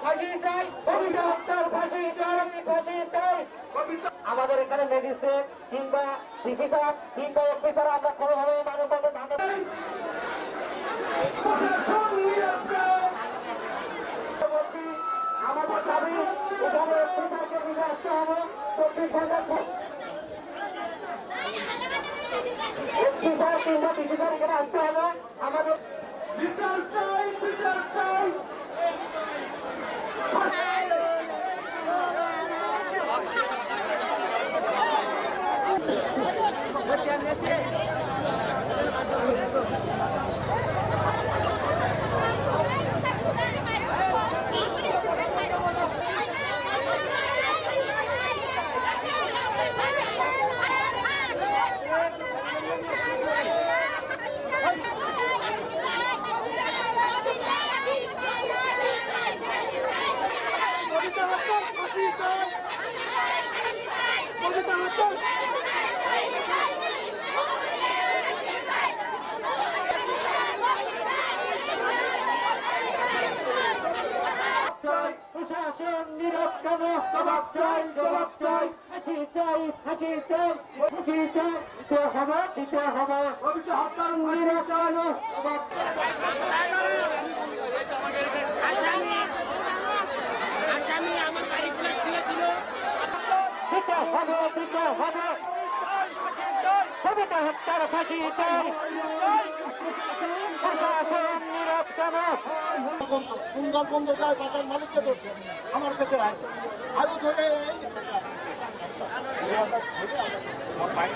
ফাঁসি চাই, কবিতা হত্যার ফাঁসি চাই, ফাঁসি চাই। আমাদের এখানে ম্যাজিস্ট্রেট কিংবা ডিসিশন কিংবা অফিসার আমরা কোনোভাবে মানববন্ধন ভাঙতে পারি। আমাদের দাবি এখানে অফিসারকে নিয়ে আসতে হবে 24 ঘন্টা অফিসার কিংবা ডিসিশন এখানে আসতে হবে। আমাদের বিচার চাই, বিচার চাই। প্রশাসন নীরব কেন? জবাব চাই, জবাব চাই। ফাঁসি চাই, ফাঁসি চাই, ফাঁসি চাই। দিতে হবে, দিতে হবে। ভবিষ্যৎ হত্যার নীরব কেন? জবাব আসামি আমার বাড়ি পুলিশ দিয়েছিল। দিতে হবে, দিতে হবে। কবিতা হত্যার ফাঁসি চাই। প্রশাসন নীরব কেন? সুন্দরবন যায় বাজার মালিককে ধরছে আমার কাছে আরো ধরে বাইরে